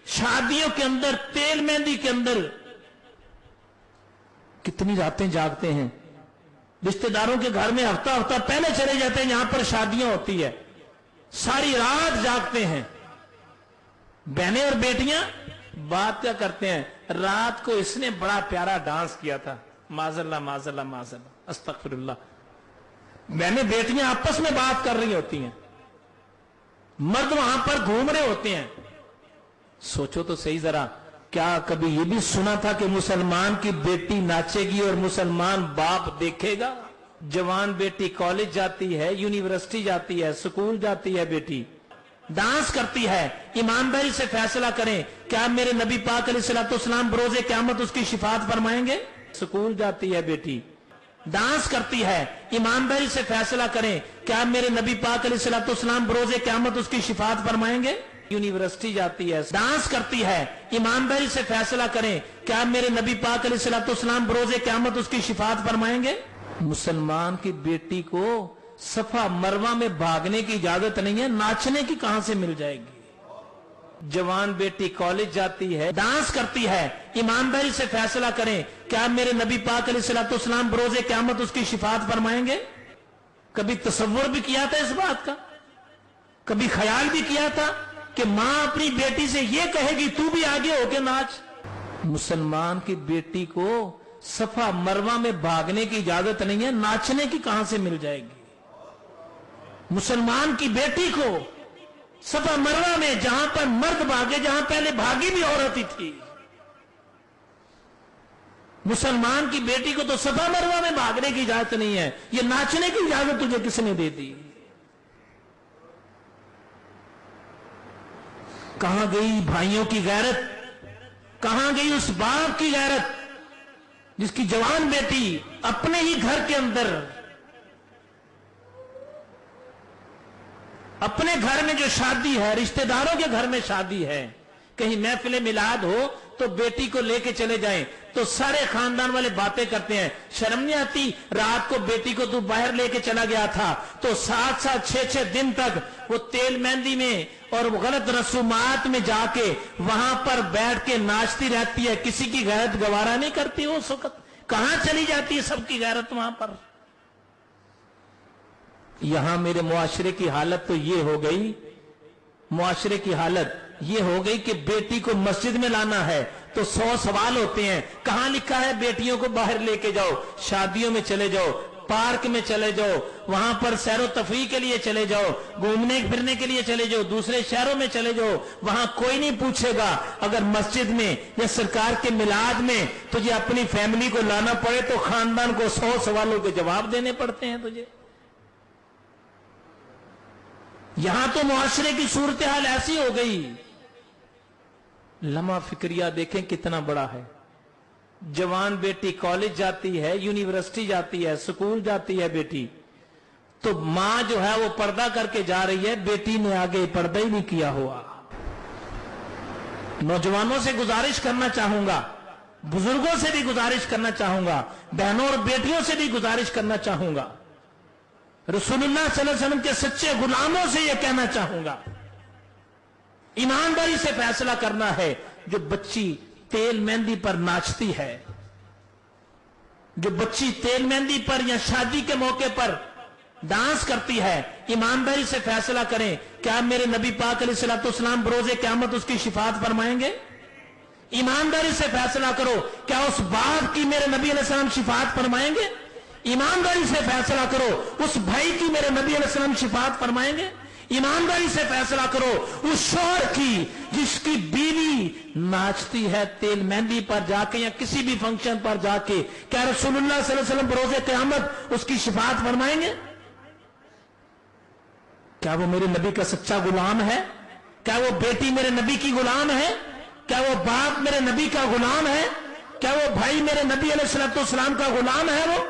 शादियों के अंदर, तेल मेहंदी के अंदर कितनी रातें जागते हैं। रिश्तेदारों के घर में हफ्ता हफ्ता पहले चले जाते हैं, यहां पर शादियां होती है, सारी रात जागते हैं। बहनें और बेटियां बात क्या करते हैं, रात को इसने बड़ा प्यारा डांस किया था, माजल्ला माजल्ला माजल्ला अस्तगफिरुल्लाह। बहनें बेटियां आपस में बात कर रही होती हैं, मर्द वहां पर घूम रहे होते हैं। सोचो तो सही जरा, क्या कभी ये भी सुना था कि मुसलमान की बेटी नाचेगी और मुसलमान बाप देखेगा? जवान बेटी कॉलेज जाती है, यूनिवर्सिटी जाती है, स्कूल जाती है, बेटी डांस करती है। ईमानदारी से फैसला करें, क्या मेरे नबी पाक अलैहिस्सलाम बरोज़े क़यामत उसकी शिफाअत फरमाएंगे? स्कूल जाती है बेटी, डांस करती है, ईमानदारी से फैसला करें, क्या मेरे नबी पाक अलैहिस्सलाम बरोज़े क़यामत उसकी शिफाअत फरमाएंगे? यूनिवर्सिटी जाती है, डांस करती है, ईमानदारी से फैसला करें, क्या मेरे नबी पाक अलैहिस्सलाम बरोज़े क़यामत उसकी शिफाअत फरमाएंगे? मुसलमान की बेटी को सफा मरवा में भागने की इजाजत नहीं है, नाचने की कहां से मिल जाएगी? जवान बेटी कॉलेज जाती है, डांस करती है, ईमानदारी से फैसला करें, क्या मेरे नबी पाक अलैहिस्सलाम बरोज़े क़यामत उसकी शिफाअत फरमाएंगे? कभी तसव्वुर भी किया था इस बात का? कभी ख्याल भी किया था कि मां अपनी बेटी से यह कहेगी तू भी आगे होके नाच? मुसलमान की बेटी को सफा मरवा में भागने की इजाजत नहीं है, नाचने की कहां से मिल जाएगी? मुसलमान की बेटी को सफा मरवा में, जहां पर मर्द भागे, जहां पहले भागी भी औरत ही थी, मुसलमान की बेटी को तो सफा मरवा में भागने की इजाजत नहीं है, ये नाचने की इजाजत तुझे किसने दे दी? कहां गई भाइयों की गैरत? कहां गई उस बाप की गैरत जिसकी जवान बेटी अपने ही घर के अंदर, अपने घर में जो शादी है, रिश्तेदारों के घर में शादी है, कहीं महफिल मिलाद हो तो बेटी को लेके चले जाएं तो सारे खानदान वाले बातें करते हैं, शर्म नहीं आती? रात को बेटी को तू बाहर लेके चला गया था तो 7-7 6-6 दिन तक वो तेल मेहंदी में और गलत रसूमात में जाके वहां पर बैठ के नाचती रहती है, किसी की गैरत गवारा नहीं करती उस वक्त। कहां चली जाती है सबकी गैरत वहां पर? यहां मेरे मुआशरे की हालत तो ये हो गई, मुआशरे की हालत ये हो गई कि बेटी को मस्जिद में लाना है तो 100 सवाल होते हैं। कहां लिखा है बेटियों को बाहर लेके जाओ? शादियों में चले जाओ, पार्क में चले जाओ, वहां पर सैरो तफरी के लिए चले जाओ, घूमने फिरने के लिए चले जाओ, दूसरे शहरों में चले जाओ, वहां कोई नहीं पूछेगा। अगर मस्जिद में या सरकार के मिलाद में तुझे अपनी फैमिली को लाना पड़े तो खानदान को 100 सवालों के जवाब देने पड़ते हैं तुझे। यहां तो मुआशरे की सूरत हाल ऐसी हो गई, लम्हा फिक्रिया देखें कितना बड़ा है। जवान बेटी कॉलेज जाती है, यूनिवर्सिटी जाती है, स्कूल जाती है बेटी, तो मां जो है वो पर्दा करके जा रही है, बेटी ने आगे पर्दा ही नहीं किया हुआ। नौजवानों से गुजारिश करना चाहूंगा, बुजुर्गों से भी गुजारिश करना चाहूंगा, बहनों और बेटियों से भी गुजारिश करना चाहूंगा, रसूलुल्लाह सल्लल्लाहु अलैहि वसल्लम के सच्चे गुलामों से यह कहना चाहूंगा, ईमानदारी से फैसला करना है। जो बच्ची तेल मेहंदी पर नाचती है, जो बच्ची तेल मेहंदी पर या शादी के मौके पर डांस करती है, ईमानदारी से फैसला करें, क्या मेरे नबी पाक अलैहिस्सलाम बरोज़े क़यामत उसकी शिफाअत फरमाएंगे? ईमानदारी से फैसला करो, क्या उस बाप की मेरे नबी अलैहिस्सलाम शिफाअत फरमाएंगे? ईमानदारी से फैसला करो, उस भाई की मेरे नबी अलैहिस्सलाम शिफाअत फरमाएंगे? ईमानदारी से फैसला करो, उस शौहर की जिसकी बीवी नाचती है तेल मेहंदी पर जाके या किसी भी फंक्शन पर जाके, क्या रसूलुल्लाह सल्लल्लाहु अलैहि वसल्लम बरोज़े क़यामत उसकी शिफाअत फरमाएंगे? क्या वो मेरे नबी का सच्चा गुलाम है? क्या वो बेटी मेरे नबी की गुलाम है? क्या वो बाप मेरे नबी का गुलाम है? क्या वो भाई मेरे नबी अलैहिस्सलाम का गुलाम है? वो